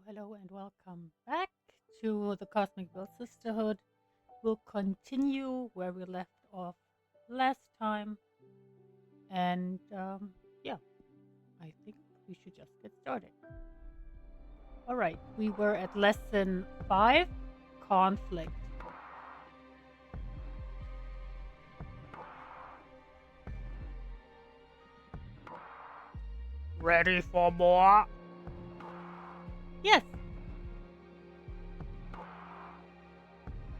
hello, and welcome back to the Cosmic Build Sisterhood. We'll continue where we left off last time, and yeah, I think we should just get started. All right, we were at lesson 5, conflict. Ready for more? Yes,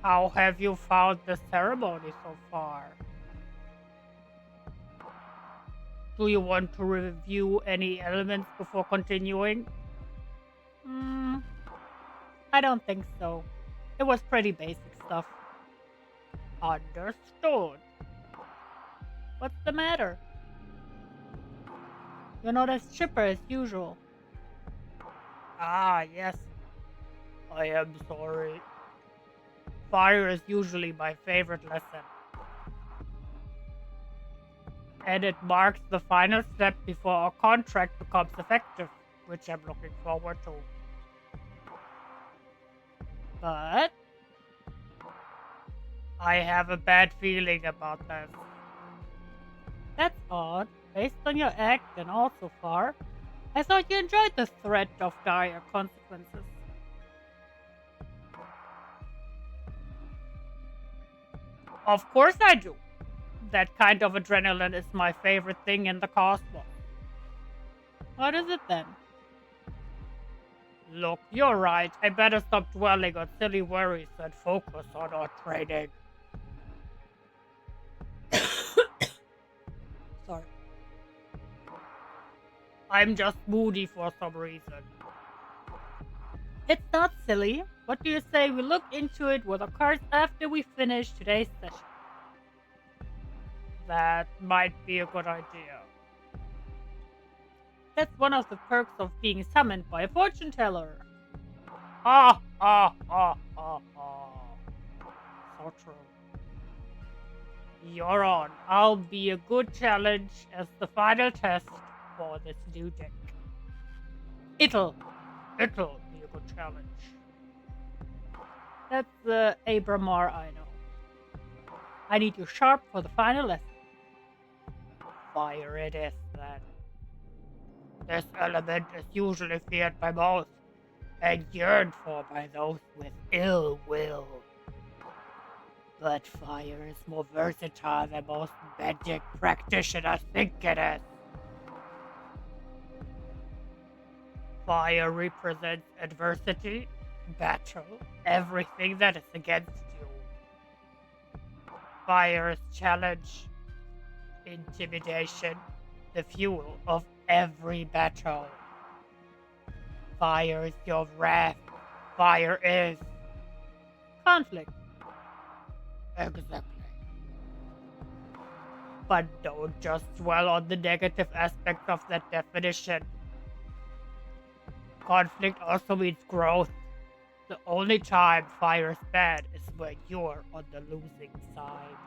How have you found the ceremony so far? Do you want to review any elements before continuing? mm, I don't think so. It was pretty basic stuff. Understood. What's the matter? You're not as chipper as usual. Ah, yes. I am sorry. Fire is usually my favorite lesson. And it marks the final step before our contract becomes effective, which I'm looking forward to. But I have a bad feeling about this. that's odd. Based on your act and all so far, I thought you enjoyed the threat of dire consequences. Of course I do. That kind of adrenaline is my favorite thing in the cosmos. What is it then? Look, you're right. I better stop dwelling on silly worries and focus on our training. Sorry. I'm just moody for some reason. It's not silly. What do you say we look into it with our cards after we finish today's session? That might be a good idea. That's one of the perks of being summoned by a fortune teller. Ha ha ha ha ha. So true. You're on. I'll be a good challenge as the final test for this new deck. It'll. It'll be a good challenge. That's the Abramar I know. I need you sharp for the final lesson. Fire it is then. This element is usually feared by most, and yearned for by those with ill will. But fire is more versatile than most magic practitioners think it is. Fire represents adversity, battle, everything that is against you. Fire is challenge, intimidation, the fuel of every battle. Fire is your wrath. Fire is Conflict. exactly. But don't just dwell on the negative aspects of that definition. Conflict also means growth. The only time fire is bad is when you're on the losing side.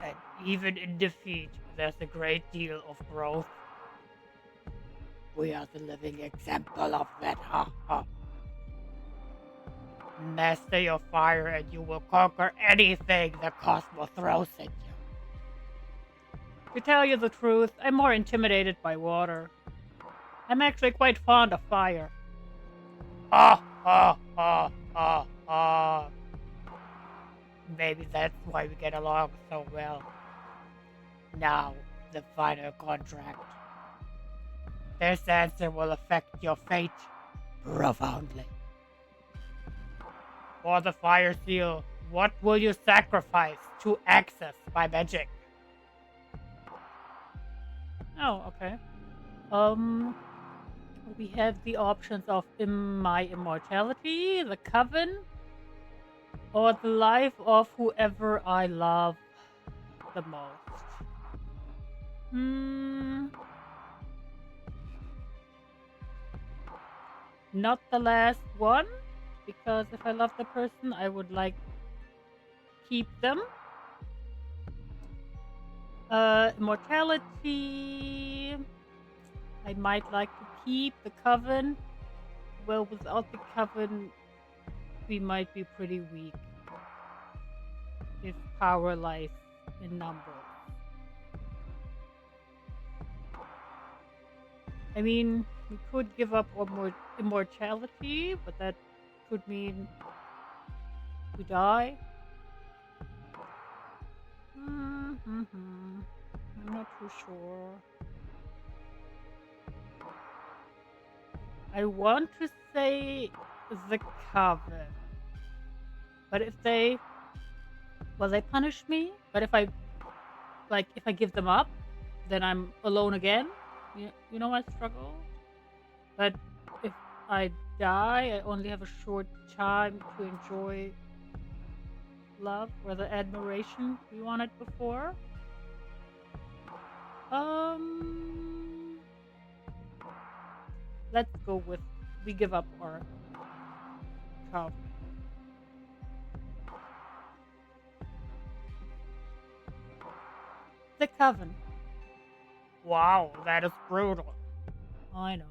And even in defeat, there's a great deal of growth. We are the living example of that, ha ha. Master your fire and you will conquer anything the cosmos throws at you. To tell you the truth, I'm more intimidated by water. I'm actually quite fond of fire. Ha ha ha ha ha. Maybe that's why we get along so well. Now, the final contract. This answer will affect your fate profoundly. For the fire seal, what will you sacrifice to access my magic? Oh, okay. We have the options of my immortality, the coven, or the life of whoever I love the most. Not the last one, because if I love the person, I would like keep them. Immortality. I might like to keep the coven. Well, without the coven, we might be pretty weak if power lies in numbers. I mean, we could give up our immortality, but that could mean we die. I'm not too sure. I want to say the coven, but if they, well, they punish me. But if I give them up, then I'm alone again. You know my struggle. But if I die, I only have a short time to enjoy love or the admiration we wanted before. Um, let's go with we give up our coven. The coven. Wow, that is brutal. I know.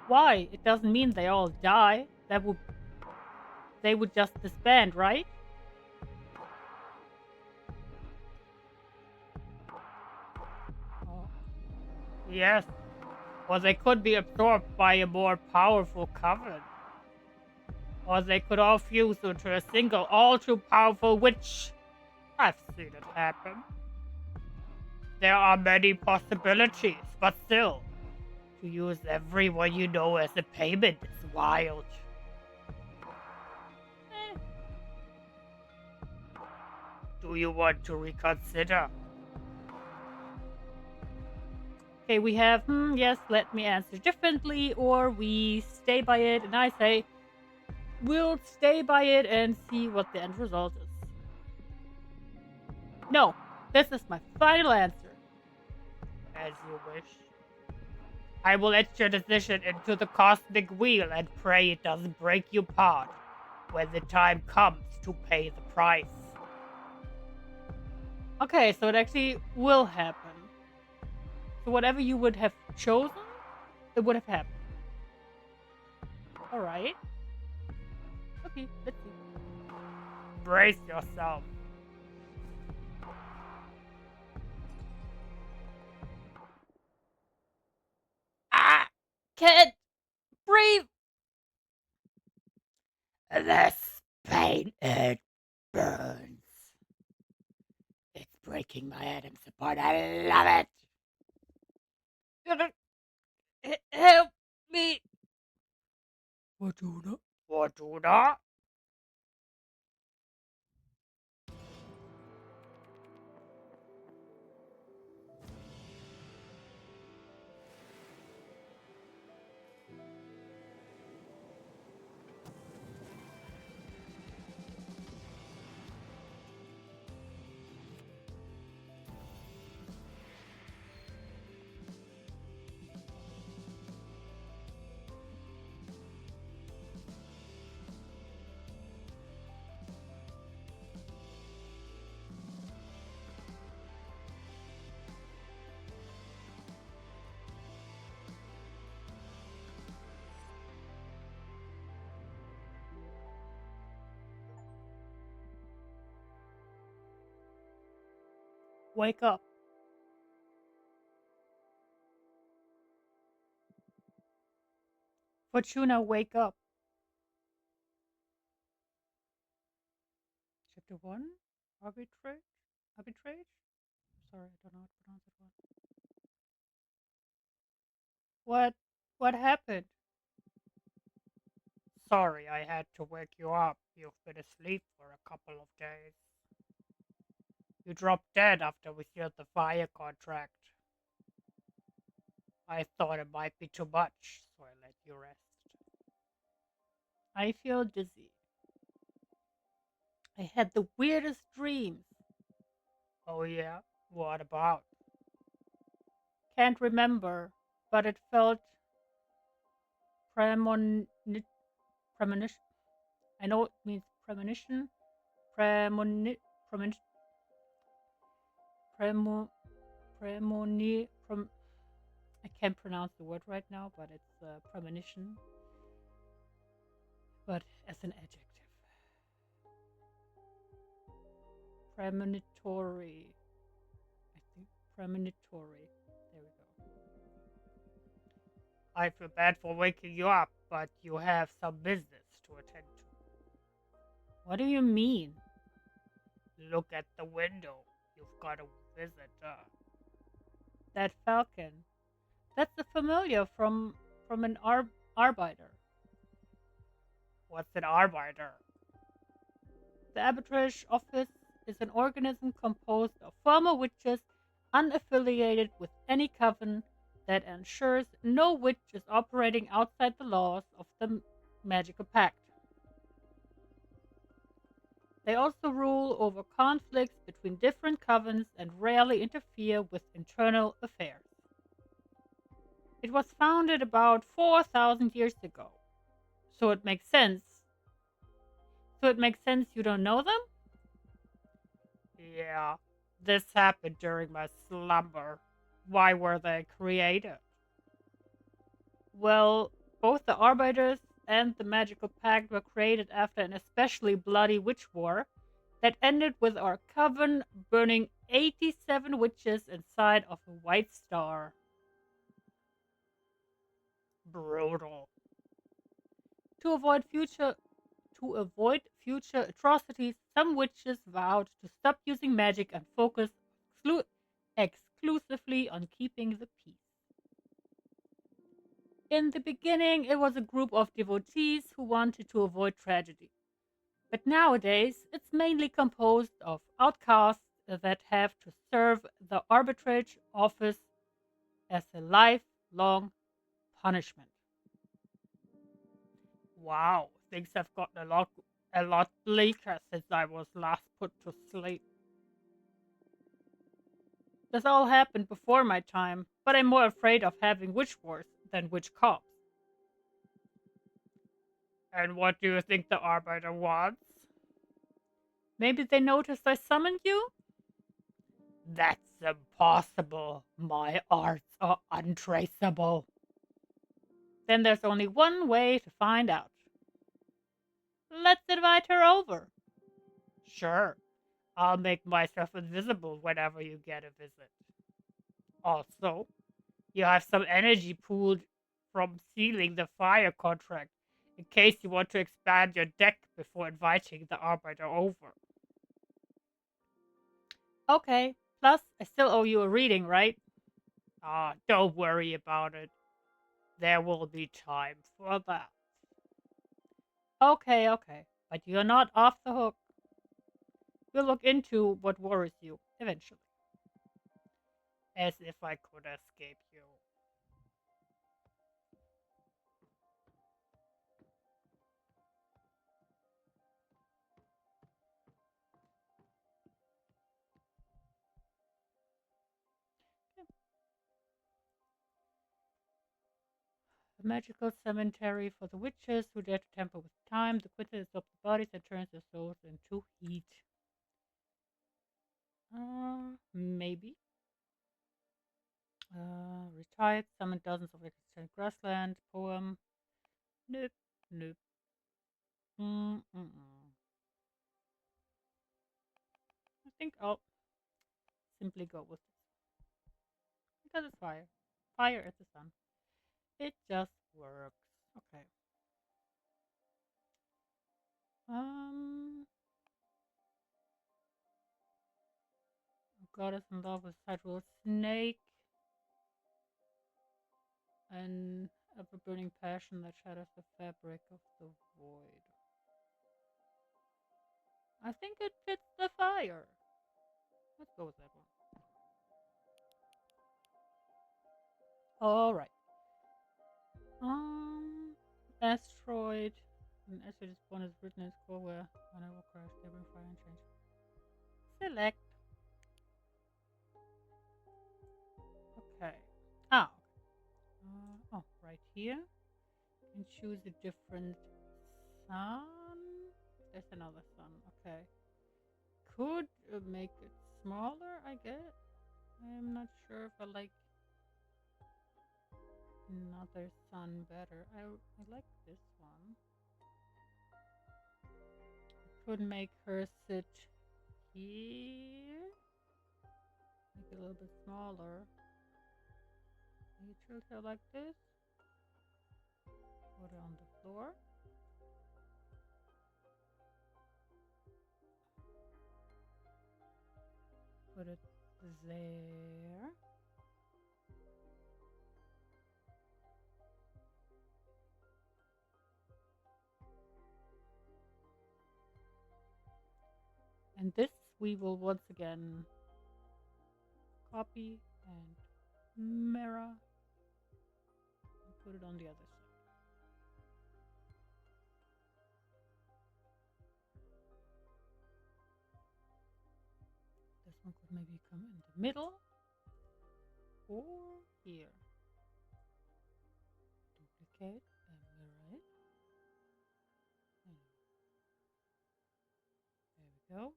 Why? It doesn't mean they all die. They would just disband, right? Oh, Yes, or they could be absorbed by a more powerful coven. Or they could all fuse into a single, all too powerful witch. I've seen it happen. There are many possibilities, but still, to use everyone you know as a payment is wild. eh. Do you want to reconsider? Okay, we have, yes, let me answer differently, or we stay by it, and I say, we'll stay by it and see what the end result is. No, this is my final answer. As you wish. I will etch your decision into the cosmic wheel and pray it doesn't break you apart when the time comes to pay the price. Okay, so it actually will happen. So whatever you would have chosen, it would have happened. Alright. Okay, let's see. Brace yourself. Ah! Can't breathe! This pain, it burns. It's breaking my atoms apart. I love Help me! it. Fortuna? Wake up. Fortuna, wake up. Chapter 1? Arbitrage? Arbitrage? Sorry, I don't know how to pronounce that one. What? What happened? Sorry, I had to wake you up. You've been asleep for a couple of days. You dropped dead after we sealed the fire contract. I thought it might be too much, so I let you rest. I feel dizzy. I had the weirdest dreams. Oh, yeah? What about? Can't remember, but it felt premonition. Premonition. I know it means premonition. Premoni. Premonition. Premo. Premoni. I can't pronounce the word right now, but it's premonition, but as an adjective. Premonitory. I think premonitory. There we go. I feel bad for waking you up, but you have some business to attend to. What do you mean? Look at the window. You've got a visitor. That falcon. That's a familiar from an arbiter. What's an arbiter? The arbitrage office is an organism composed of former witches unaffiliated with any coven that ensures no witch is operating outside the laws of the magical pact. They also rule over conflicts between different covens and rarely interfere with internal affairs. It was founded about 4,000 years ago. So it makes sense. So it makes sense you don't know them? Yeah, this happened during my slumber. Why were they created? Well, both the Arbiters and the Magical Pact were created after an especially bloody witch war that ended with our coven burning 87 witches inside of a white star. Brutal. To avoid future to avoid future atrocities, some witches vowed to stop using magic and focus exclusively on keeping the peace. In the beginning, it was a group of devotees who wanted to avoid tragedy. But nowadays, it's mainly composed of outcasts that have to serve the arbitrage office as a lifelong punishment. Wow, things have gotten a lot bleaker since I was last put to sleep. This all happened before my time, but I'm more afraid of having witch wars than witch cops. And what do you think the arbiter wants? Maybe they noticed I summoned you? That's impossible. My arts are untraceable. Then there's only one way to find out. Let's invite her over. Sure, I'll make myself invisible whenever you get a visit. Also, you have some energy pooled from sealing the fire contract in case you want to expand your deck before inviting the arbiter over. Okay, plus I still owe you a reading, right? Ah, don't worry about it. There will be time for that. Okay, but you're not off the hook. We'll look into what worries you eventually. As if I could escape you. A magical cemetery for the witches who dare to tamper with time. The quitter absorbs the bodies and turns their souls into heat. Maybe. Retired, summoned dozens of extant grassland. Poem. Nope, nope. Mm-mm. I think I'll simply go with this because it's fire. Fire is the sun. It just works. Okay. Um, Goddess in love with Hyrule Snake and ever burning passion that shatters the fabric of the void. I think it fits the fire. Let's go with that one. All right. Um, Asteroid. An asteroid is born as written in its core where when I will crash, they bring fire and change. Select. Okay. Ah. Oh, right here. You can choose a different sun. There's another sun. Okay. Could make it smaller, I guess. I'm not sure if I like another sun better. I like this one. Could make her sit here. Make it a little bit smaller. You tilt her like this. Put her on the floor. Put it there. And this we will once again copy and mirror and put it on the other side. This one could maybe come in the middle or here. Duplicate and mirror it. There we go.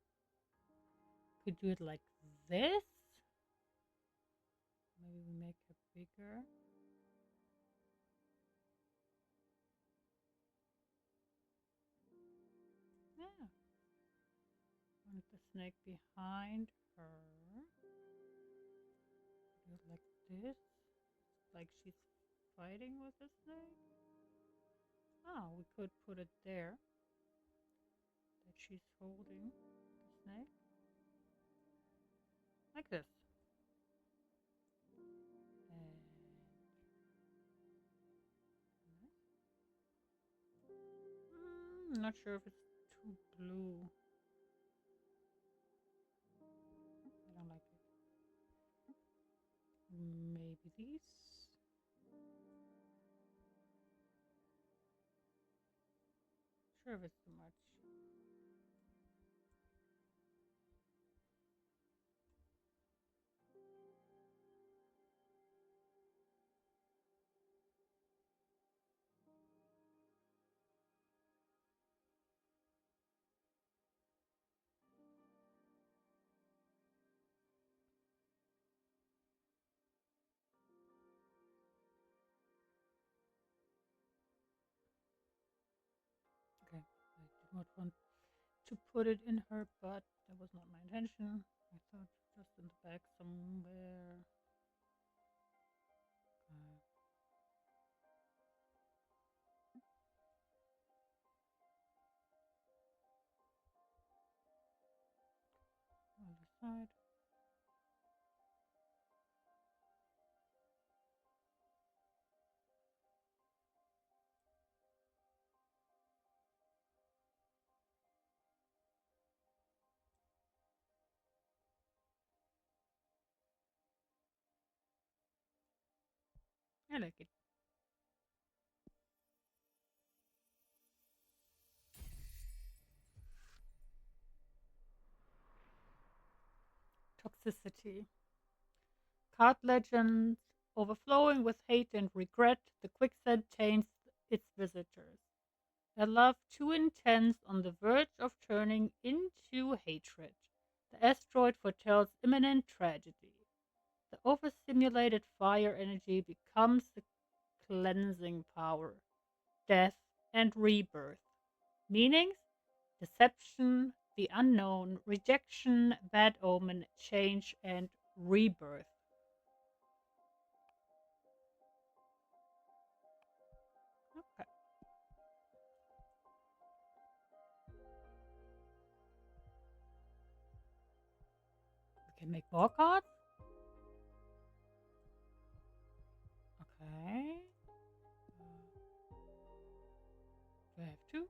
Could do it like this. Maybe we make it bigger. Yeah. Want the snake behind her. Do it like this. Like she's fighting with the snake. Oh, we could put it there. That she's holding the snake. Like this. And I'm not sure if it's too blue. I don't like it. Maybe these. Sure if it's too much. Okay, I did not want to put it in her butt. That was not my intention. I thought just in the back somewhere. Okay. Other side. I like it. Toxicity. Card legends. Overflowing with hate and regret, the quicksand taints its visitors. A love too intense on the verge of turning into hatred. The asteroid foretells imminent tragedy. The overstimulated fire energy becomes the cleansing power, death, and rebirth. Meanings: deception, the unknown, rejection, bad omen, change, and rebirth. Okay. We can make more cards. Okay. Do I have two?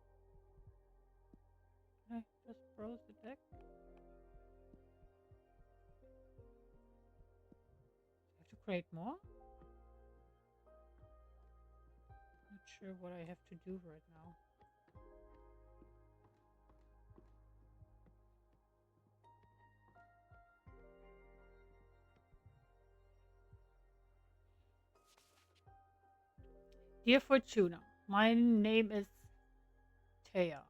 Can I just browse the deck? I have to create more? Not sure what I have to do right now. Dear Fortuna, my name is Thea,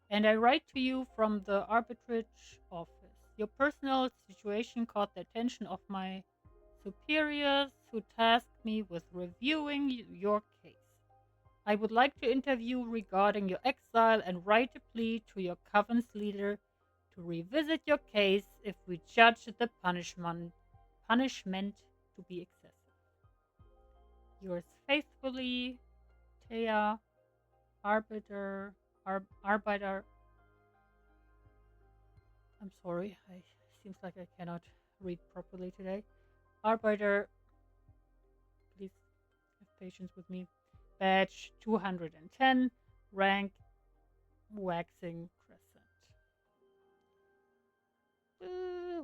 and I write to you from the arbitrage office. Your personal situation caught the attention of my superiors, who tasked me with reviewing your case. I would like to interview regarding your exile and write a plea to your coven's leader to revisit your case if we judge the punishment to be excessive. Yours faithfully, Thea, Arbeiter. I'm sorry, I seems like I cannot read properly today. Arbeiter, please have patience with me. Badge 210, rank waxing crescent.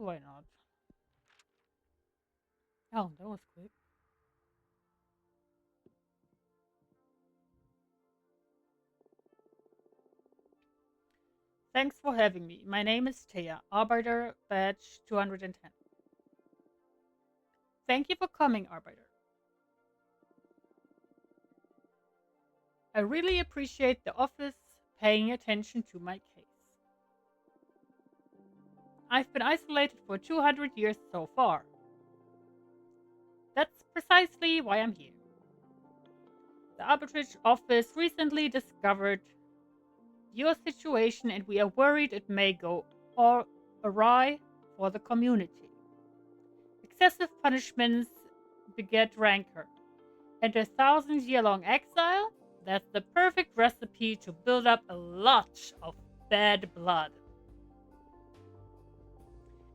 Why not? Oh, that was quick. Thanks for having me. My name is Thea, Arbeiter, badge 210. Thank you for coming, Arbeiter. I really appreciate the office paying attention to my case. I've been isolated for 200 years so far. That's precisely why I'm here. The arbitrage office recently discovered your situation and we are worried it may go awry for the community. Excessive punishments beget rancor, and a 1,000-year-long exile? That's the perfect recipe to build up a lot of bad blood.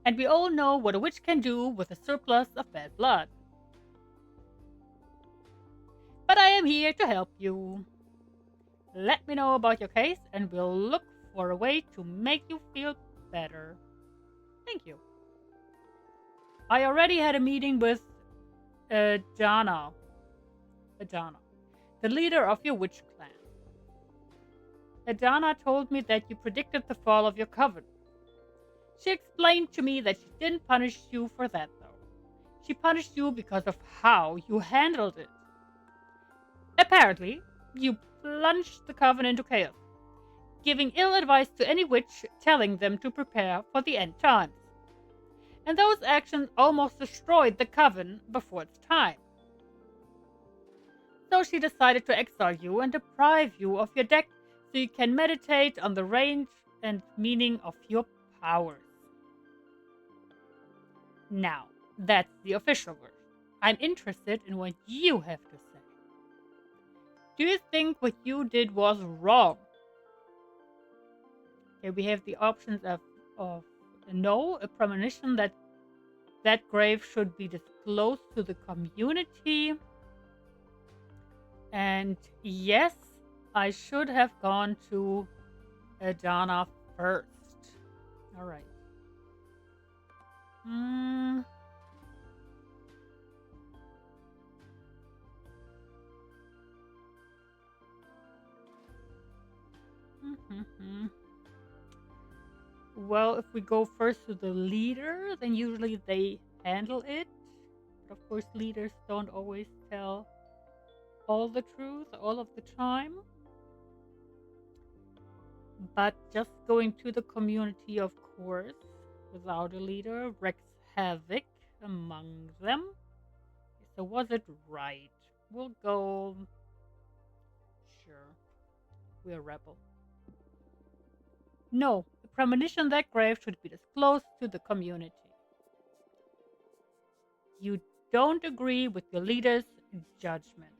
And we all know what a witch can do with a surplus of bad blood. But I am here to help you. Let me know about your case and we'll look for a way to make you feel better. Thank you. I already had a meeting with Adana, the leader of your witch clan. Adana told me that you predicted the fall of your coven. She explained to me that she didn't punish you for that, though. She punished you because of how you handled it. Apparently, you plunged the coven into chaos, giving ill advice to any witch, telling them to prepare for the end times. And those actions almost destroyed the coven before its time. So she decided to exile you and deprive you of your deck so you can meditate on the range and meaning of your powers. Now, that's the official version. I'm interested in what you have to say. Do you think what you did was wrong? Okay, we have the options of no, a premonition that that grave should be disclosed to the community. And yes, I should have gone to Adana first. All right. Well, if we go first to the leader, then usually they handle it. But of course, leaders don't always tell all the truth all of the time. But just going to the community, of course, without a leader, wreaks havoc among them. So was it right? We'll go. Sure. We're a rebel. No, the premonition that grave should be disclosed to the community. You don't agree with your leader's judgment.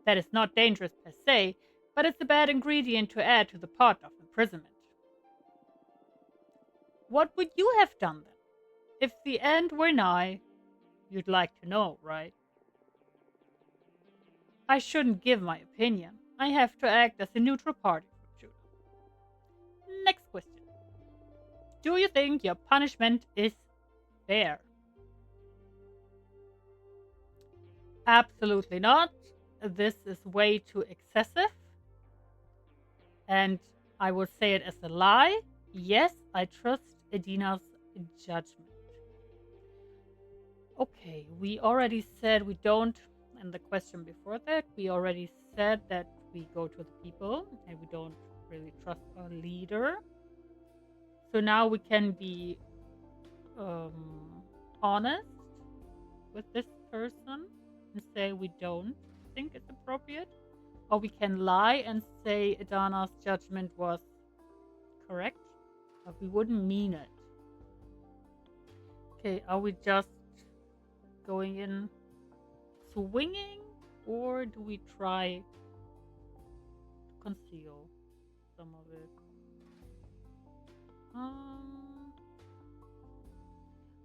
That is not dangerous per se, but it's a bad ingredient to add to the pot of imprisonment. What would you have done then? If the end were nigh, you'd like to know, right? I shouldn't give my opinion. I have to act as a neutral party for Judah. Next question. Do you think your punishment is fair? Absolutely not. This is way too excessive. And I would say it as a lie. Yes, I trust Edina's judgment. Okay, we already said we don't, and the question before that, we already said that we go to the people and we don't really trust our leader. So now we can be honest with this person and say we don't think it's appropriate, or we can lie and say Adana's judgment was correct, but we wouldn't mean it. Okay, are we just going in swinging, or do we try to conceal some of it?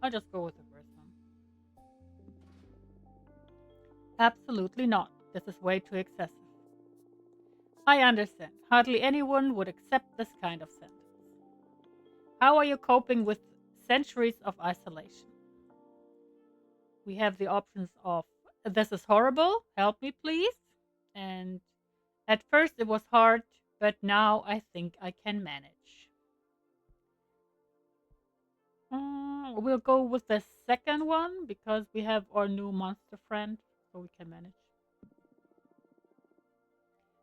I'll just go with the first one. Absolutely not. This is way too excessive. I understand. Hardly anyone would accept this kind of sentence. How are you coping with centuries of isolation? We have the options of this is horrible, help me please. And at first it was hard, but now I think I can manage. We'll go with the second one because we have our new monster friend, so we can manage.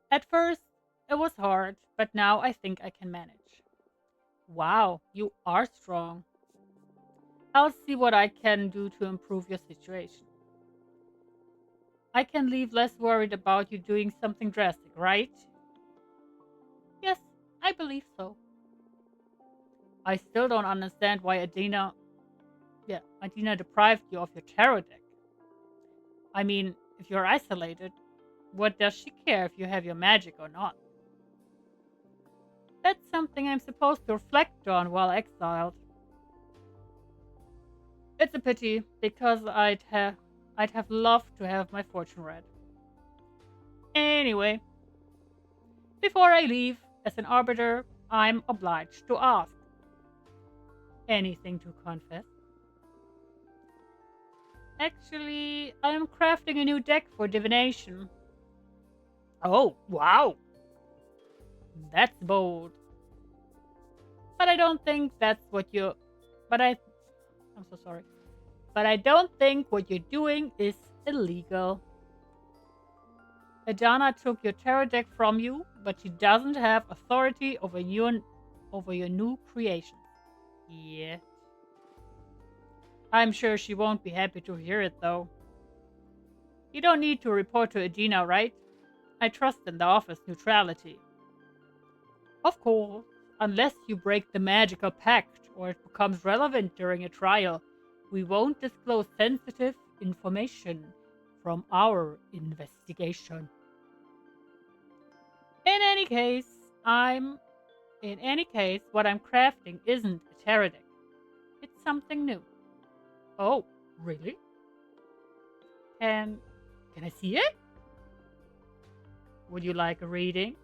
At first it was hard, but now I think I can manage. Wow, you are strong. I'll see what I can do to improve your situation. I can leave less worried about you doing something drastic, right? Yes, I believe so. I still don't understand why Adina deprived you of your tarot deck. I mean, if you're isolated, what does she care if you have your magic or not? That's something I'm supposed to reflect on while exiled. It's a pity, because I'd have loved to have my fortune read. Anyway, before I leave, as an arbiter, I'm obliged to ask. Anything to confess? Actually, I am crafting a new deck for divination. Oh, wow! That's bold. But I don't think that's what you. But I'm so sorry. But I don't think what you're doing is illegal. Adana took your tarot deck from you, but she doesn't have authority over your new creations. Yeah. I'm sure she won't be happy to hear it, though. You don't need to report to Adina, right? I trust in the office neutrality. Of course, unless you break the magical pact or it becomes relevant during a trial, we won't disclose sensitive information from our investigation. In any case, I'm in any case, what I'm crafting isn't a tarot deck. It's something new. Oh, really? Can I see it? Would you like a reading?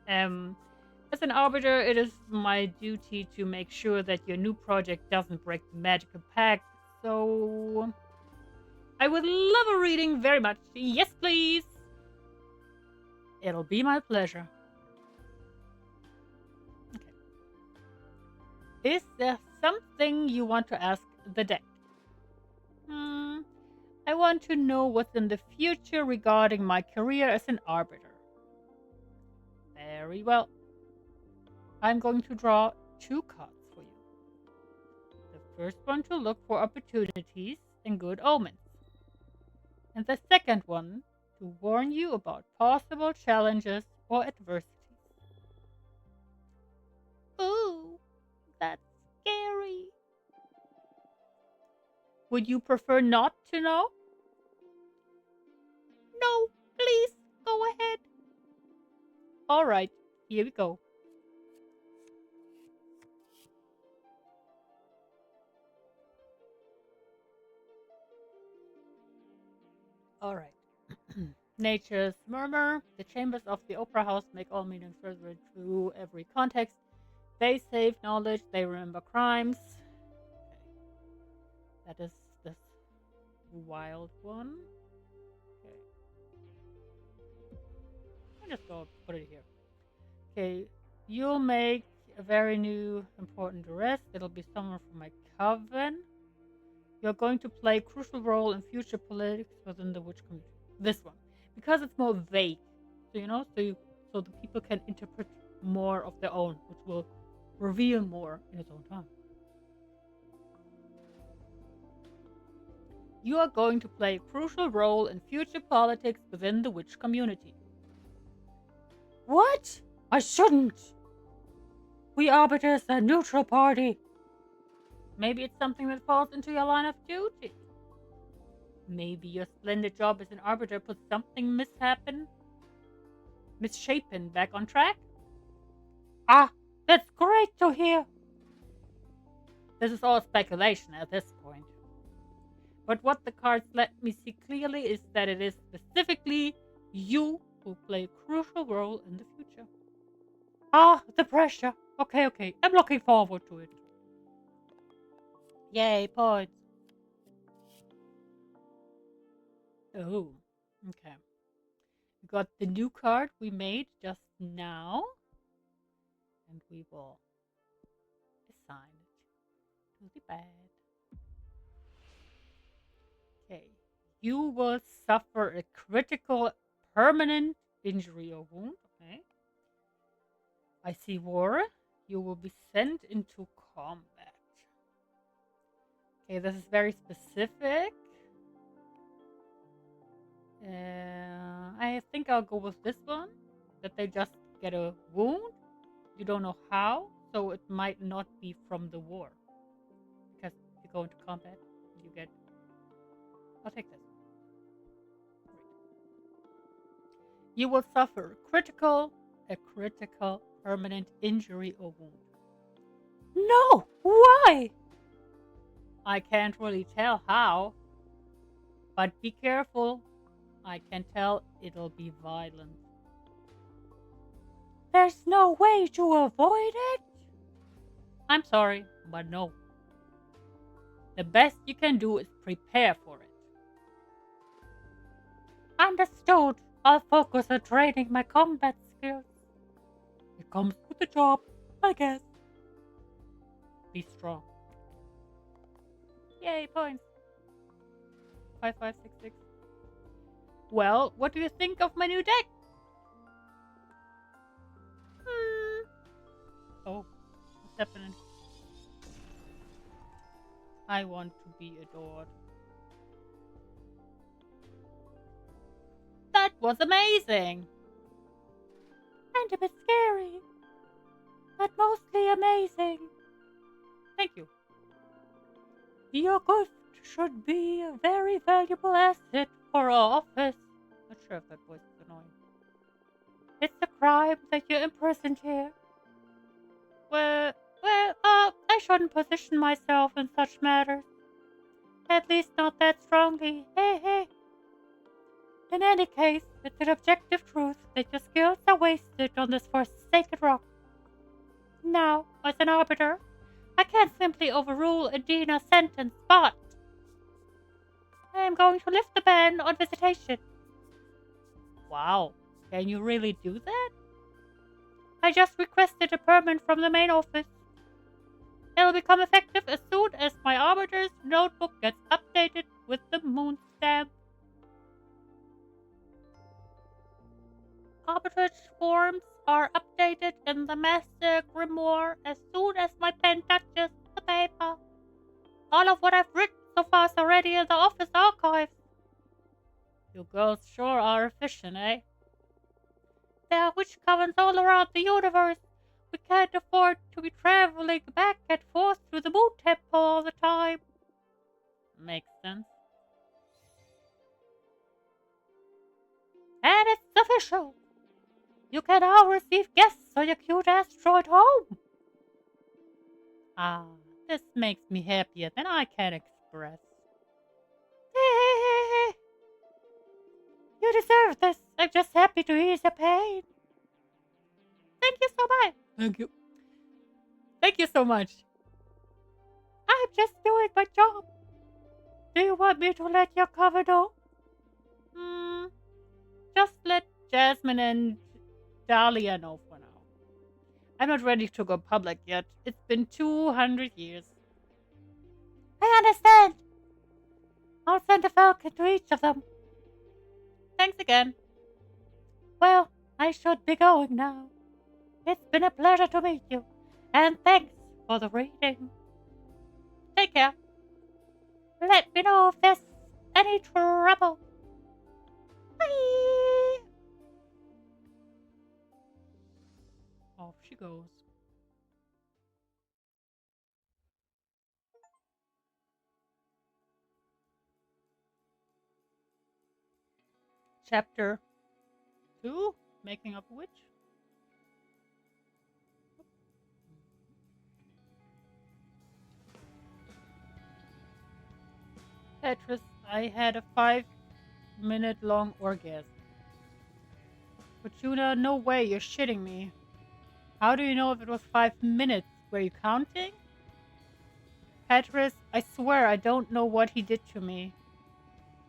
As an arbiter, it is my duty to make sure that your new project doesn't break the magical pact, so I would love a reading very much. Yes, please. It'll be my pleasure. Okay. Is there something you want to ask the deck? I want to know what's in the future regarding my career as an arbiter. Very well. I'm going to draw 2 cards for you. The first one to look for opportunities and good omens, and the second one to warn you about possible challenges or adversities. Ooh, that's scary. Would you prefer not to know? No, please, go ahead. Alright, here we go. Alright. Nature's murmur. The chambers of the opera house make all meaning further through every context. They save knowledge, they remember crimes. Okay. That is this wild one. Okay. I'll just go put it here. Okay. You'll make a very new important arrest. It'll be someone from my coven. You're going to play a crucial role in future politics within the witch community. This one. Because it's more vague. So the people can interpret more of their own, which will reveal more in its own time. You are going to play a crucial role in future politics within the witch community. What? I shouldn't. We arbiters a neutral party. Maybe it's something that falls into your line of duty. Maybe your splendid job as an arbiter puts something misshapen back on track? Ah, that's great to hear. This is all speculation at this point. But what the cards let me see clearly is that it is specifically you who play a crucial role in the future. Ah, the pressure. Okay. I'm looking forward to it. Yay, points. Oh, okay. We got the new card we made just now. And we will assign it to the bed. Okay. You will suffer a critical permanent injury or wound. Okay. I see war. You will be sent into combat. Okay, this is very specific. I think I'll go with this one. That they just get a wound. You don't know how, so it might not be from the war. Because if you go into combat, you get... I'll take this. Great. You will suffer a critical permanent injury or wound. No! Why? I can't really tell how. But be careful. I can tell it'll be violent. There's no way to avoid it? I'm sorry, but no. The best you can do is prepare for it. Understood. I'll focus on training my combat skills. It comes with the job, I guess. Be strong. Yay, points. 5566. Well, what do you think of my new deck? Oh, what's happening? I want to be adored. That was amazing! And a bit scary. But mostly amazing. Thank you. Your gift should be a very valuable asset for our office. Not sure if that voice is annoying. It's a crime that you're imprisoned here. I shouldn't position myself in such matters. At least not that strongly. Hey. In any case, it's an objective truth that your skills are wasted on this forsaken rock. Now, as an arbiter, I can't simply overrule a Dina sentence, but I am going to lift the ban on visitation. Wow, can you really do that? I just requested a permit from the main office. It'll become effective as soon as my arbiter's notebook gets updated with the moon stamp. Arbitrage forms are updated in the master grimoire as soon as my pen touches the paper. All of what I've written so far is already in the office archives. You girls sure are efficient, eh? There are witch covens all around the universe. We can't afford to be traveling back and forth to the moon temple all the time. Makes sense. And it's official. You can now receive guests on your cute asteroid home. Ah, this makes me happier than I can express. You deserve this. I'm just happy to ease your pain. Thank you so much. Thank you. Thank you so much. I'm just doing my job. Do you want me to let your cover know? Just let Jasmine and Dahlia know for now. I'm not ready to go public yet. It's been 200 years. I understand. I'll send a falcon to each of them. Thanks again. Well, I should be going now. It's been a pleasure to meet you. And thanks for the reading. Take care. Let me know if there's any trouble. Bye! Off she goes. Chapter 2, Making Up a Witch. Tetris, I had a 5-minute long orgasm. Fortuna, no way, you're shitting me. How do you know if it was 5 minutes? Were you counting? Tetris, I swear I don't know what he did to me.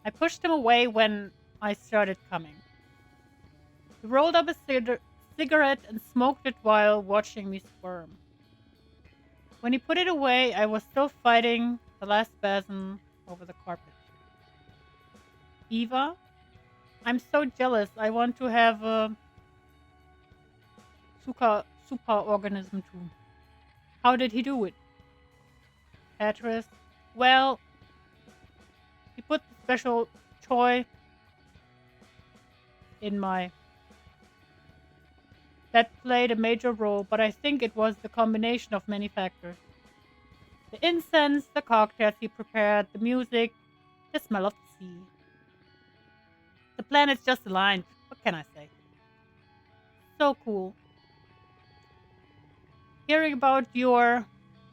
I pushed him away when I started coming. He rolled up a cigarette and smoked it while watching me squirm. When he put it away, I was still fighting the last spasm over the carpet. Eva, I'm so jealous. I want to have a super organism too. How did he do it? Tetris, well, he put the special toy in my... That played a major role, but I think it was the combination of many factors. The incense, the cocktails he prepared, the music, the smell of the sea. The planets just aligned. What can I say? So cool. Hearing about your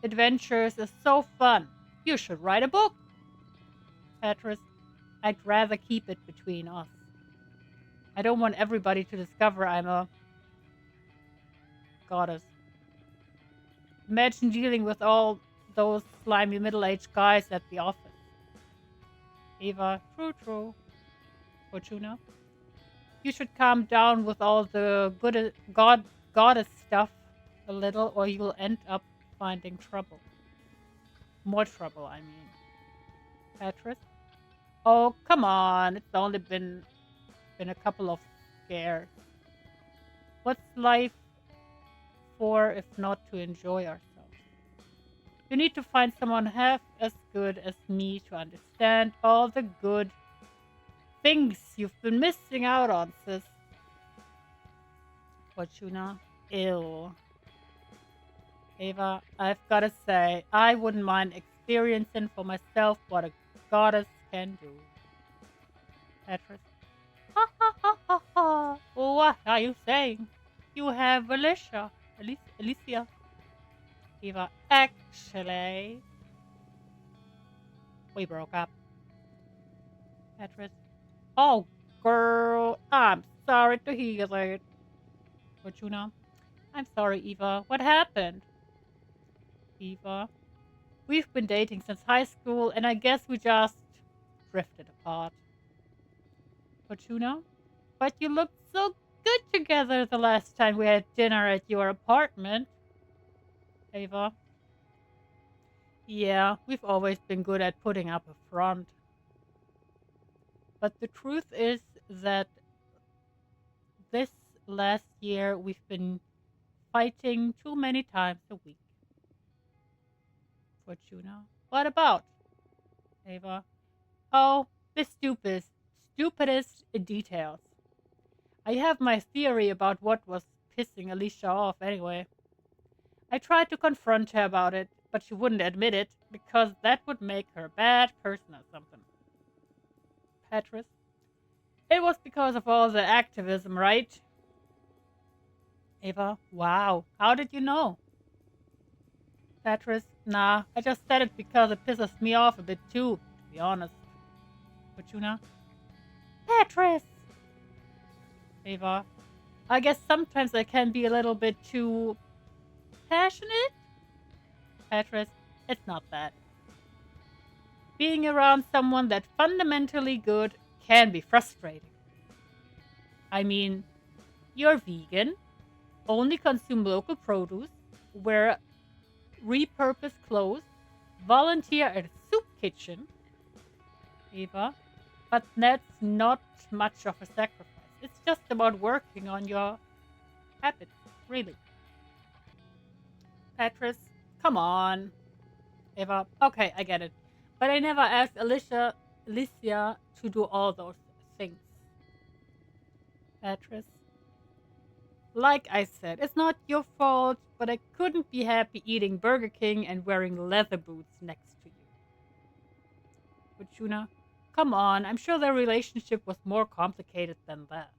adventures is so fun. You should write a book. Tetris, I'd rather keep it between us. I don't want everybody to discover I'm a goddess. Imagine dealing with all those slimy middle-aged guys at the office. Eva, true. Fortuna, you should calm down with all the goddess stuff a little, or you'll end up finding trouble. More trouble, I mean. Tetris, oh come on! It's only been a couple of scares. What's life for if not to enjoy ourselves? You need to find someone half as good as me to understand all the good things you've been missing out on, sis. Fortuna, ew. Eva, I've gotta say, I wouldn't mind experiencing for myself what a goddess can do. Tetris, ha ha ha ha ha. What are you saying? You have Alicia. Eva, actually, we broke up. Tetris, oh girl, I'm sorry to hear that. Fortuna, I'm sorry, Eva. What happened? Eva, we've been dating since high school, and I guess we just drifted apart. Fortuna, but you looked so good together the last time we had dinner at your apartment. Eva, yeah, we've always been good at putting up a front. But the truth is that this last year we've been fighting too many times a week. Fortuna, what about? Eva, oh, the stupidest details. I have my theory about what was pissing Alicia off anyway. I tried to confront her about it, but she wouldn't admit it because that would make her a bad person or something. Tetris, it was because of all the activism, right? Eva, wow, how did you know? Tetris, nah, I just said it because it pisses me off a bit too, to be honest. Fortuna, Tetris! Eva, I guess sometimes I can be a little bit too passionate? Tetris, it's not that. Being around someone that's fundamentally good can be frustrating. I mean, you're vegan, only consume local produce, wear repurposed clothes, volunteer at a soup kitchen. Eva, but that's not much of a sacrifice. It's just about working on your habits, really. Tetris, come on. Eva, okay, I get it. But I never asked Alicia Alicia to do all those things. Beatrice. Like I said, it's not your fault, but I couldn't be happy eating Burger King and wearing leather boots next to you. Fortuna, come on, I'm sure their relationship was more complicated than that.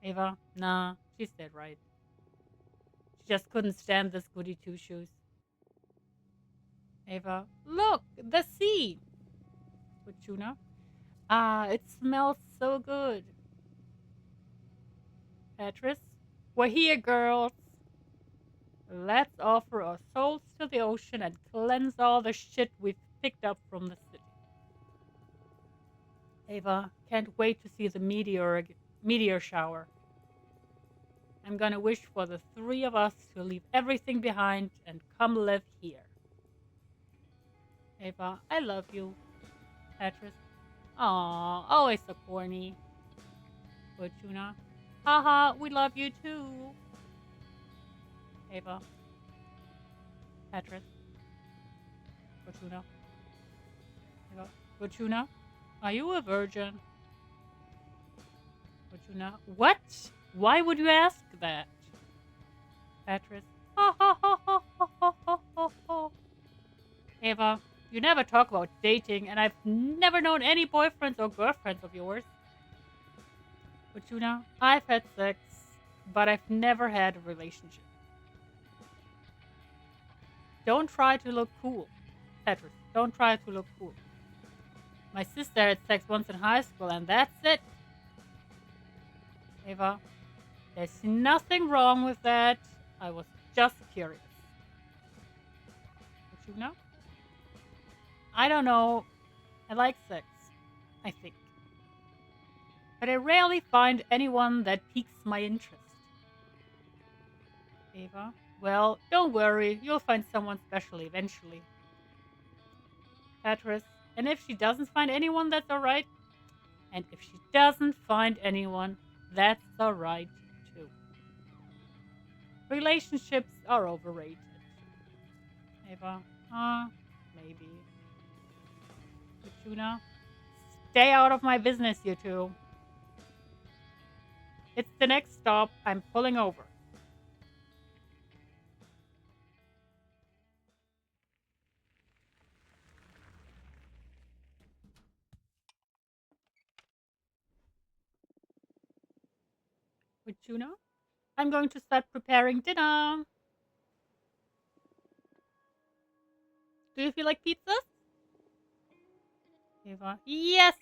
Ava, nah, she's dead right. She just couldn't stand this goody two shoes. Ava, look, the sea. Fortuna, ah, it smells so good. Beatrice, we're here, girls. Let's offer our souls to the ocean and cleanse all the shit we've picked up from the city. Ava, can't wait to see the meteor shower. I'm gonna wish for the three of us to leave everything behind and come live here. Ava, I love you. Petrus, aw, always so corny. Fortuna, haha, we love you too. Ava, Petrus, Fortuna, Ava, Fortuna, are you a virgin? Fortuna, what? Why would you ask that? Petrus, ha ha ha ha ha ha ha ha ha. Ava, you never talk about dating, and I've never known any boyfriends or girlfriends of yours. Fortuna, I've had sex, but I've never had a relationship. Don't try to look cool. Petrus, don't try to look cool. My sister had sex once in high school, and that's it. Ava, there's nothing wrong with that. I was just curious. Fortuna, I don't know. I like sex, I think. But I rarely find anyone that piques my interest. Ava, well, don't worry. You'll find someone special eventually. Petrus, and if she doesn't find anyone, that's alright. And if she doesn't find anyone, that's alright too. Relationships are overrated. Ava, maybe. Fortuna, stay out of my business, you two. It's the next stop. I'm pulling over. Fortuna, I'm going to start preparing dinner. Do you feel like pizza? Ava, yes.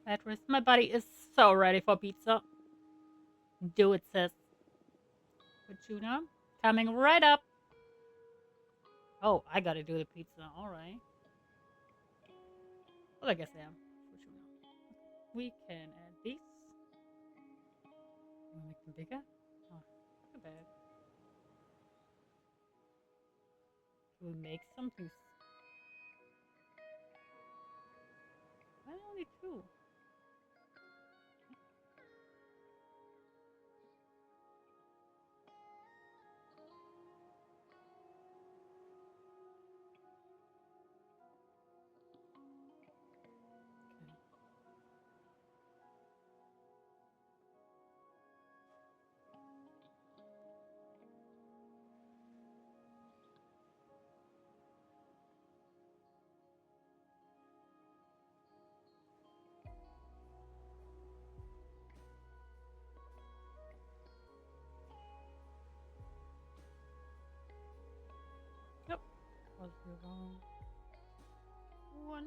Petrus, my body is so ready for pizza. Do it, sis. Fortuna, coming right up. Oh, I gotta do the pizza. Alright. Well, I guess I am. Fortuna. We can add these. You wanna make them bigger? Oh, too bad. Can we make something? Why only two? Okay. Yep. Was the wrong one.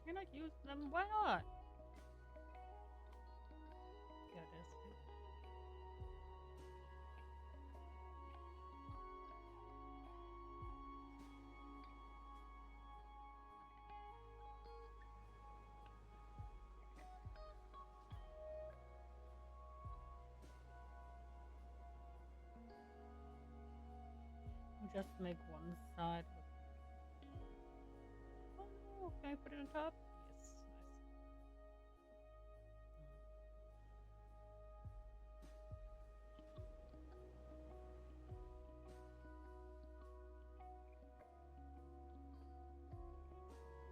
Can I use them? Why not? Yeah, this. just make one side. Oh no, can I put it on top? Yes, nice.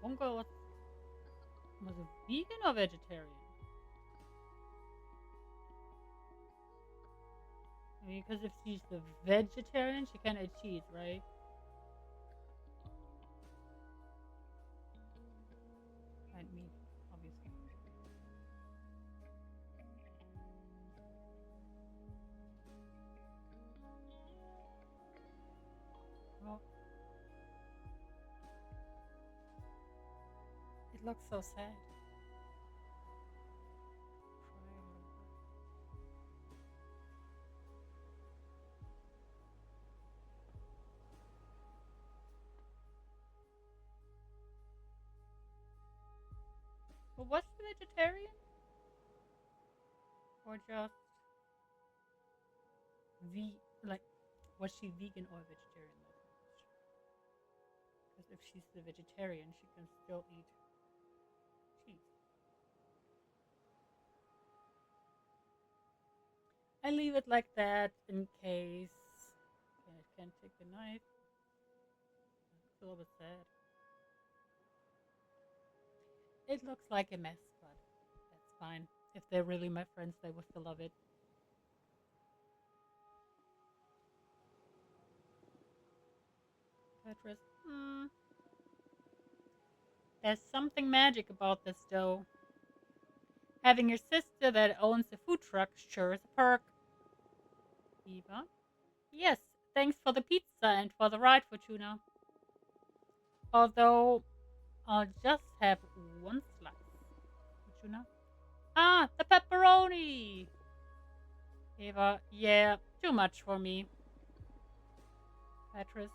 One girl was a vegan or vegetarian? I mean, because if she's a vegetarian, she can't eat cheese, right? And meat, obviously. Oh, it looks so sad. But was she vegetarian? Or just like, was she vegan or vegetarian? Because if she's the vegetarian, she can still eat cheese. I leave it like that in case. Okay, I can't take the knife. It's a little bit sad. It looks like a mess, but that's fine. If they're really my friends, they will still love it. Petrus. There's something magic about this, though. Having your sister that owns a food truck sure is a perk. Eva? Yes, thanks for the pizza and for the ride, Fortuna. Although, I'll just have one slice. Fortuna? Ah, the pepperoni! Eva, yeah, too much for me. Petrus,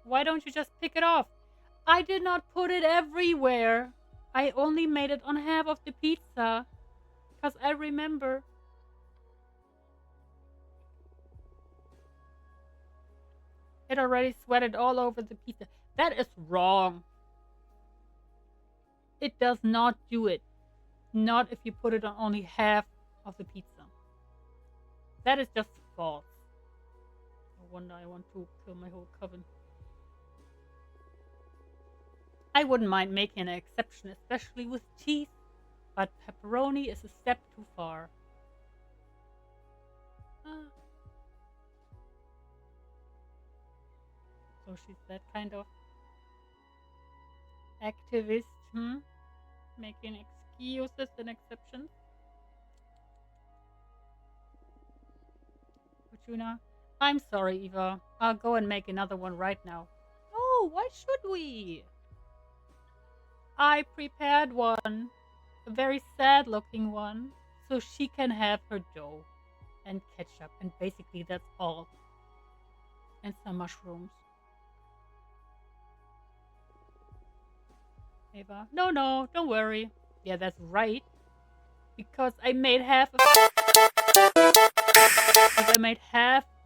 why don't you just pick it off? I did not put it everywhere. I only made it on half of the pizza. Because I remember. It already sweated all over the pizza. That is wrong. It does not do it. Not if you put it on only half of the pizza. That is just false. No wonder I want to kill my whole coven. I wouldn't mind making an exception, especially with cheese, but pepperoni is a step too far. So she's that kind of activist, making excuses and exceptions. Fortuna, I'm sorry, Eva. I'll go and make another one right now. Oh, why should we? I prepared one, a very sad looking one, so she can have her dough and ketchup, and basically that's all. And some mushrooms. Eva, no, don't worry. Yeah, that's right. Because I made half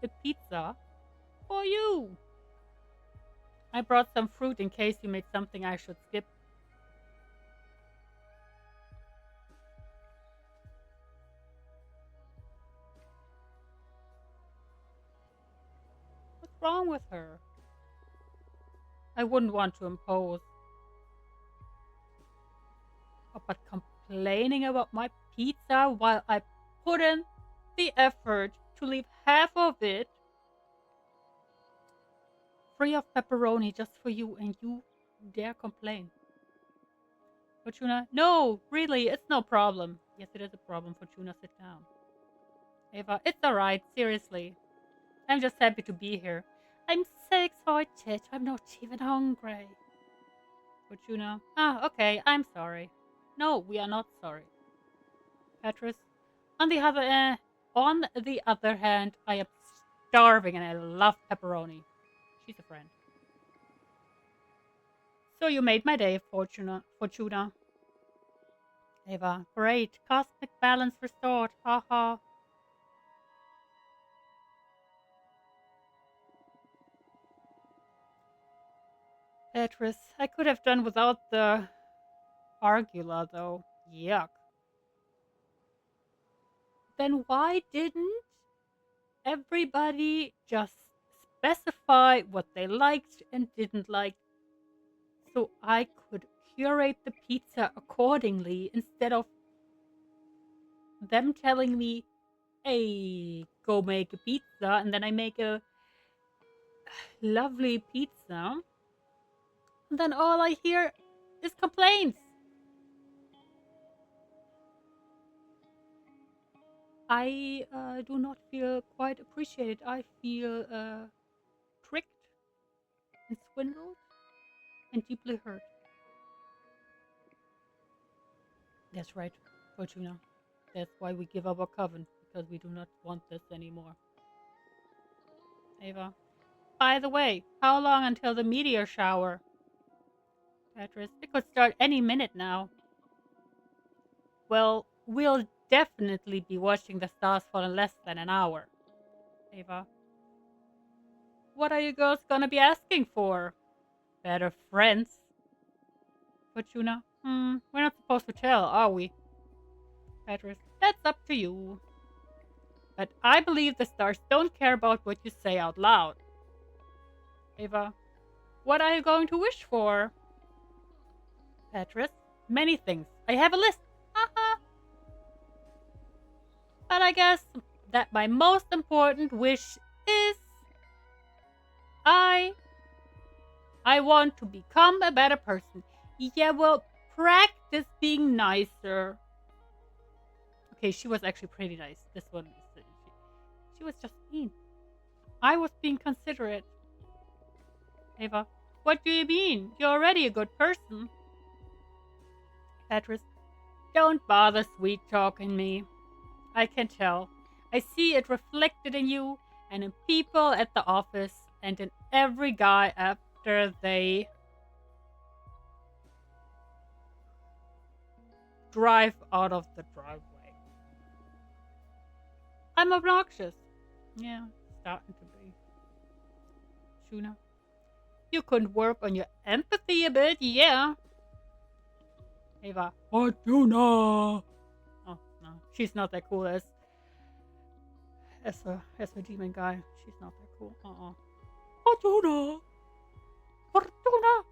the pizza for you. I brought some fruit in case you made something I should skip. What's wrong with her? I wouldn't want to impose. Oh, but complaining about my pizza while I put in the effort to leave half of it free of pepperoni just for you, and you dare complain. Fortuna, no, really, it's no problem. Yes, it is a problem. Fortuna, sit down. Eva, it's alright, seriously. I'm just happy to be here. I'm so excited. I'm not even hungry. Fortuna, okay, I'm sorry. No, we are not sorry. Petrus, on the other hand, I am starving and I love pepperoni. She's a friend. So you made my day, Fortuna. Eva, great. Cosmic balance restored. Haha. Beatrice, I could have done without the argula, though. Yuck. Then why didn't everybody just specify what they liked and didn't like so I could curate the pizza accordingly instead of them telling me, hey, go make a pizza, and then I make a lovely pizza, and then all I hear is complaints. I do not feel quite appreciated. I feel tricked and swindled and deeply hurt. That's right, Fortuna. That's why we give up our coven, because we do not want this anymore. Ava. By the way, how long until the meteor shower? Beatrice, it could start any minute now. Well, we'll definitely be watching the stars fall in less than an hour. Ava. What are you girls gonna be asking for? Better friends. Fortuna. We're not supposed to tell, are we? Beatrice. That's up to you. But I believe the stars don't care about what you say out loud. Ava. What are you going to wish for? Beatrice. Many things. I have a list. Haha. But I guess that my most important wish is I want to become a better person. Yeah, well, practice being nicer. Okay, she was actually pretty nice. This one is she was just mean. I was being considerate. Ava, what do you mean? You're already a good person. Beatrice, don't bother sweet talking me. I can tell. I see it reflected in you and in people at the office and in every guy after they drive out of the driveway. I'm obnoxious. Yeah, starting to be. Shuna, you could work on your empathy a bit, yeah. Ava, Fortuna. Oh no, she's not that cool as a demon guy. She's not that cool. Fortuna, Fortuna.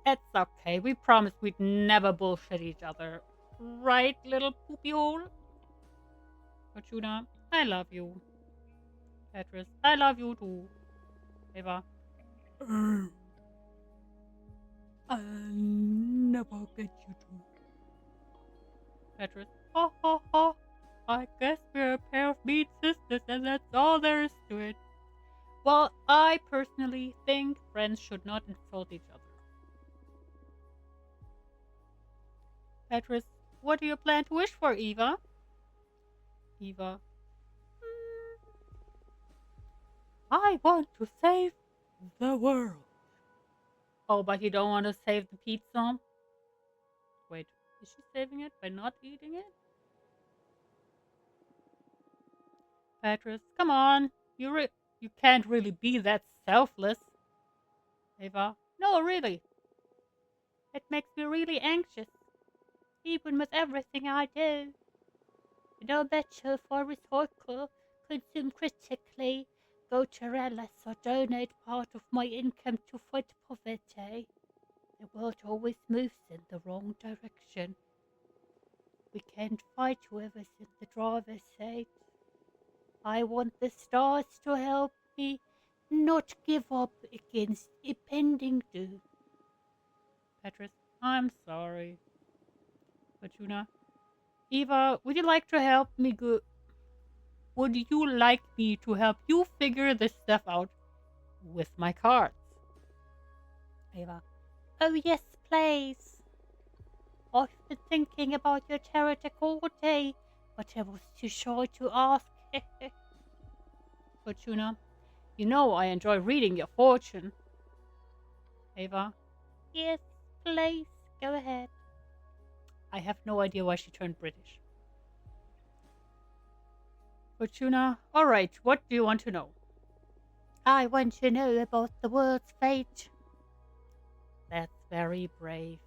It's okay. We promised we'd never bullshit each other, right, little poopy hole? Fortuna, I love you. Beatrice, I love you too. Ava, I'll never get you to. Beatrice, ha ha ha. I guess we're a pair of meat sisters and that's all there is to it. Well, I personally think friends should not insult each other. Beatrice, what do you plan to wish for, Eva? Eva, I want to save the world. Oh, but you don't want to save the pizza? Wait, is she saving it by not eating it? Beatrice, come on. You can't really be that selfless. Eva, no, really. It makes me really anxious, even with everything I do. No better for recycle, consume critically, go to Relics or donate part of my income to fight poverty. The world always moves in the wrong direction. We can't fight whoever's in the driver's seat. I want the stars to help me not give up against impending doom. Petrus, I'm sorry. Fortuna, Eva, would you like to help me Would you like me to help you figure this stuff out with my cards? Eva, oh yes, please. I've been thinking about your character all day, but I was too shy to ask. Fortuna, you know I enjoy reading your fortune. Eva, yes, please, go ahead. I have no idea why she turned British. Fortuna, alright, what do you want to know? I want to know about the world's fate. That's very brave.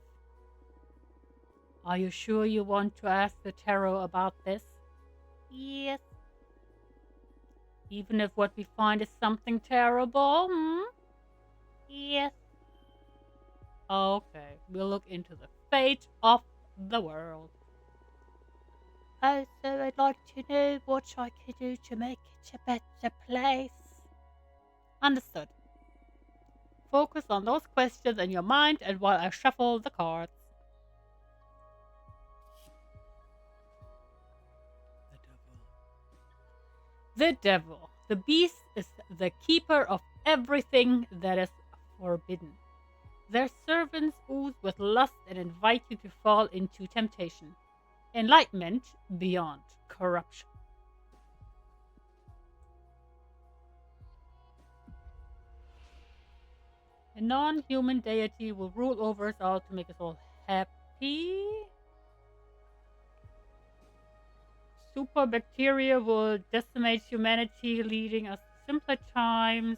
Are you sure you want to ask the tarot about this? Yes. Even if what we find is something terrible, Yes. Okay, we'll look into the fate of the world. Also, I'd like to know what I could do to make it a better place. Understood. Focus on those questions in your mind and while I shuffle the cards. The devil. The beast is the keeper of everything that is forbidden. Their servants ooze with lust and invite you to fall into temptation. Enlightenment beyond corruption. A non-human deity will rule over us all to make us all happy. Super bacteria will decimate humanity, leading us to simpler times.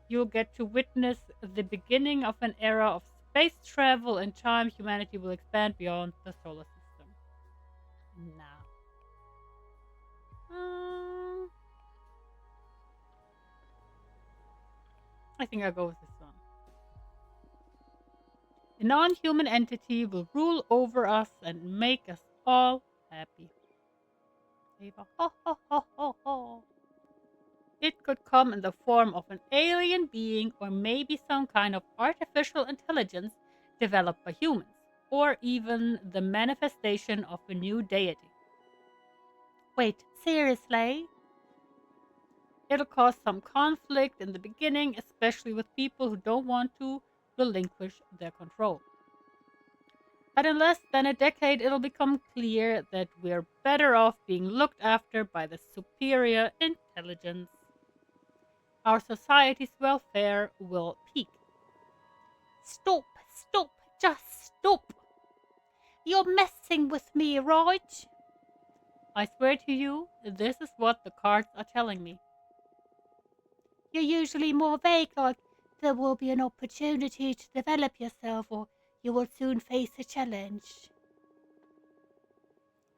You'll get to witness the beginning of an era of space travel. In time, humanity will expand beyond the solar system. Now. I think I'll go with this one. A non-human entity will rule over us and make us all happy. Ho, ho, ho, ho, ho. It could come in the form of an alien being or maybe some kind of artificial intelligence developed by humans, or even the manifestation of a new deity. Wait, seriously? It'll cause some conflict in the beginning, especially with people who don't want to relinquish their control. But in less than a decade, it'll become clear that we're better off being looked after by the superior intelligence. Our society's welfare will peak. Stop, stop, just stop. You're messing with me, right? I swear to you, this is what the cards are telling me. You're usually more vague, like there will be an opportunity to develop yourself or you will soon face a challenge.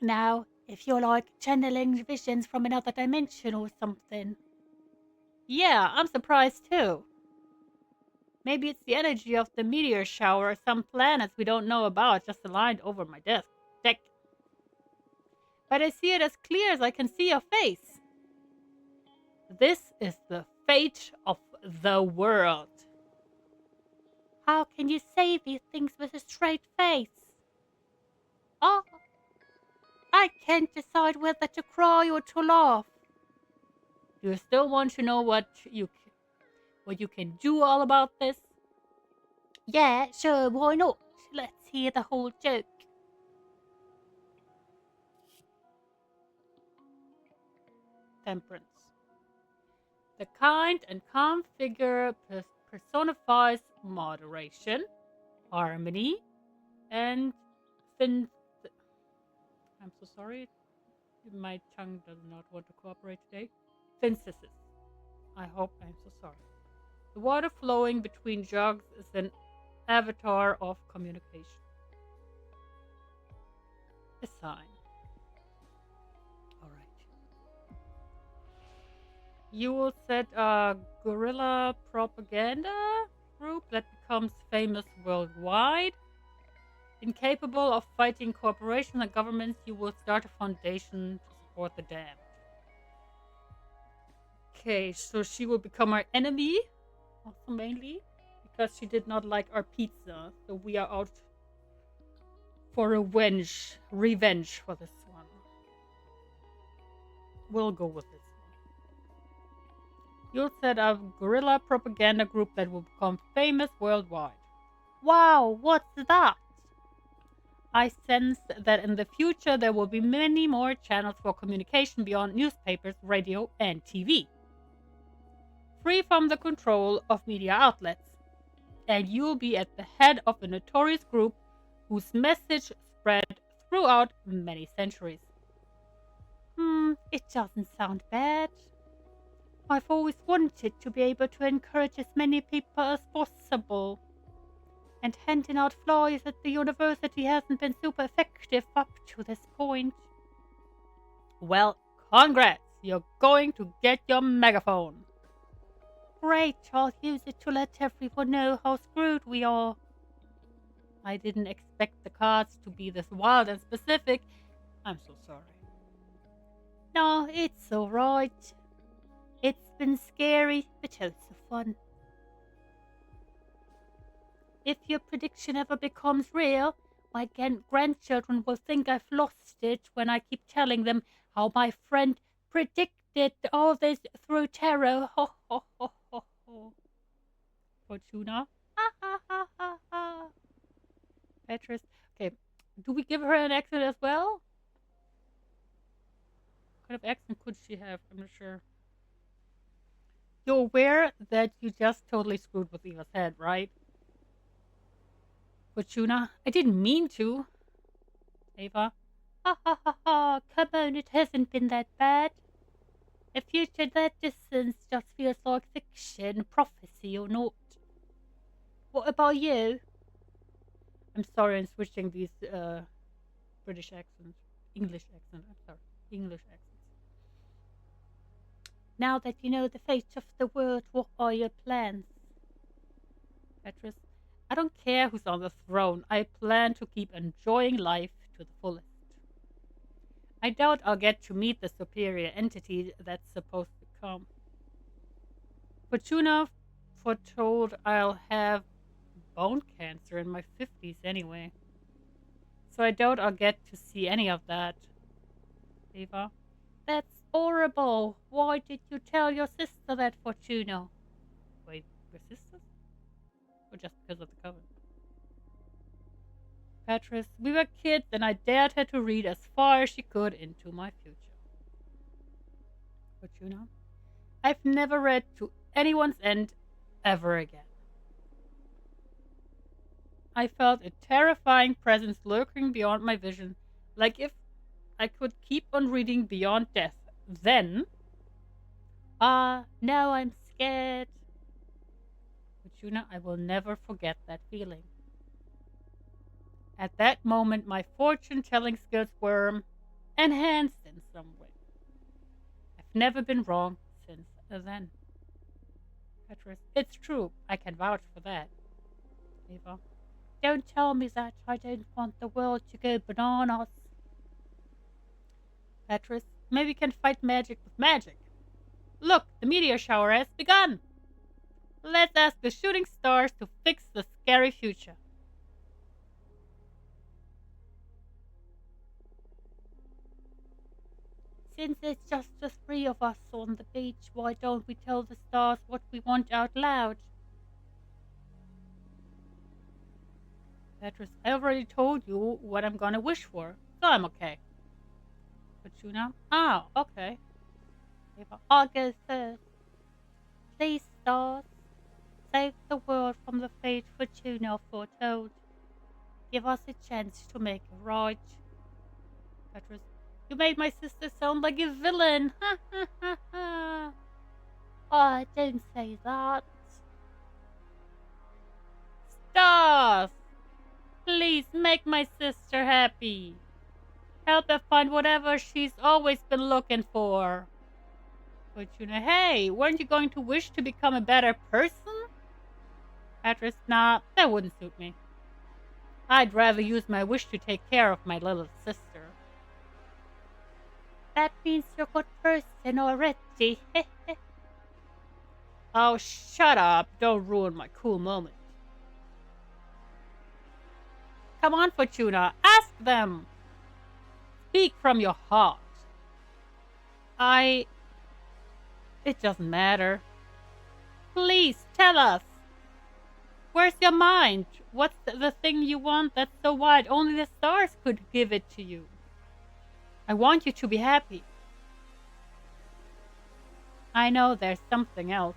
Now, if you're like channeling visions from another dimension or something. Yeah, I'm surprised too. Maybe it's the energy of the meteor shower or some planets we don't know about just aligned over my deck. But I see it as clear as I can see your face. This is the fate of the world. How can you say these things with a straight face? Oh, I can't decide whether to cry or to laugh. Do you still want to know what you can do all about this? Yeah, sure, why not? Let's hear the whole joke. Temperance. The kind and calm figure personifies moderation, harmony, and I'm so sorry. My tongue does not want to cooperate today. Synthesis. I hope I'm so sorry. The water flowing between jugs is an avatar of communication. A sign. Alright. You will set a guerrilla propaganda group that becomes famous worldwide. Incapable of fighting corporations and governments, you will start a foundation to support the damned. Okay, so she will become our enemy, also mainly, because she did not like our pizza. So we are out for revenge for this one. We'll go with this one. You'll set up a guerrilla propaganda group that will become famous worldwide. Wow, what's that? I sense that in the future there will be many more channels for communication beyond newspapers, radio, and TV. Free from the control of media outlets. And you'll be at the head of a notorious group whose message spread throughout many centuries. It doesn't sound bad. I've always wanted to be able to encourage as many people as possible. And handing out flyers at the university hasn't been super effective up to this point. Well, congrats! You're going to get your megaphone. Great, I'll use it to let everyone know how screwed we are. I didn't expect the cards to be this wild and specific. I'm so sorry. No, it's alright. It's been scary, but also fun. If your prediction ever becomes real, my grandchildren will think I've lost it when I keep telling them how my friend predicted all this through tarot. Ho ho ho ho ho. Fortuna. Ha ha ha ha ha. Petrus. Okay. Do we give her an accent as well? What kind of accent could she have? I'm not sure. You're aware that you just totally screwed with Eva's head, right? Fortuna. I didn't mean to. Ava. Ha ha ha ha. Come on, it hasn't been that bad. A future that distance just feels like fiction, prophecy or not. What about you? I'm sorry, I'm switching these British accents. English accent. I'm sorry. English accents. Now that you know the fate of the world, what are your plans? Petrus. I don't care who's on the throne. I plan to keep enjoying life to the fullest. I doubt I'll get to meet the superior entity that's supposed to come. Fortuna foretold I'll have bone cancer in my 50s anyway. So I doubt I'll get to see any of that. Eva. That's horrible. Why did you tell your sister that, Fortuna? Wait, we're sisters? Or just because of the cover? Petrus, we were kids and I dared her to read as far as she could into my future. Fortuna. I've never read to anyone's end ever again. I felt a terrifying presence lurking beyond my vision, like if I could keep on reading beyond death. Then, now I'm scared. Fortuna, I will never forget that feeling. At that moment, my fortune-telling skills were enhanced in some way. I've never been wrong since then. Petrus, it's true. I can vouch for that. Eva, don't tell me that. I don't want the world to go bananas. Petrus, maybe we can fight magic with magic. Look, the meteor shower has begun. Let's ask the shooting stars to fix the scary future. Since it's just the three of us on the beach, why don't we tell the stars what we want out loud? Petrus, I already told you what I'm gonna wish for, so I'm okay. Fortuna? Oh, okay. I'll go first. Please, stars, save the world from the fate Fortuna foretold. Give us a chance to make it right. Petrus, you made my sister sound like a villain. Ha ha ha ha. Oh, don't say that. Stars! Please make my sister happy. Help her find whatever she's always been looking for. Fortuna, hey, weren't you going to wish to become a better person? Petrus, nah, that wouldn't suit me. I'd rather use my wish to take care of my little sister. That means you're a good person already. Oh, shut up. Don't ruin my cool moment. Come on, Fortuna. Ask them. Speak from your heart. It doesn't matter. Please, tell us. Where's your mind? What's the thing you want that's so wide only the stars could give it to you? I want you to be happy. I know there's something else.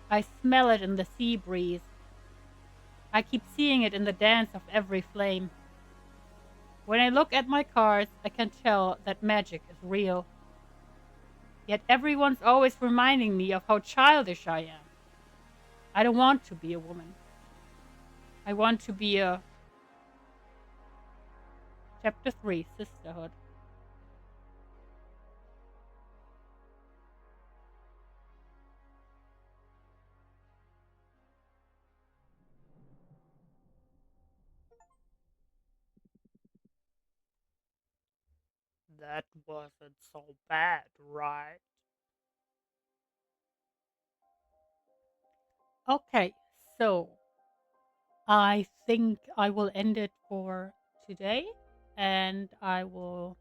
I smell it in the sea breeze. I keep seeing it in the dance of every flame. When I look at my cards, I can tell that magic is real. Yet everyone's always reminding me of how childish I am. I don't want to be a woman. I want to be a Chapter 3 Sisterhood. That wasn't so bad, right? Okay, so I think I will end it for today, and I will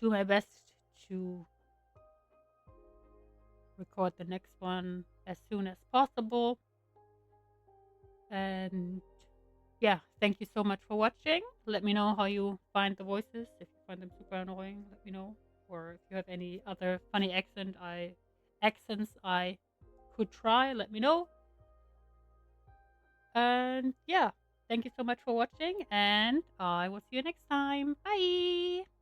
do my best to record the next one as soon as possible. And yeah, thank you so much for watching. Let me know how you find the voices. If you find them super annoying, let me know. Or if you have any other funny accents I could try, let me know. And yeah, thank you so much for watching, and I will see you next time. Bye.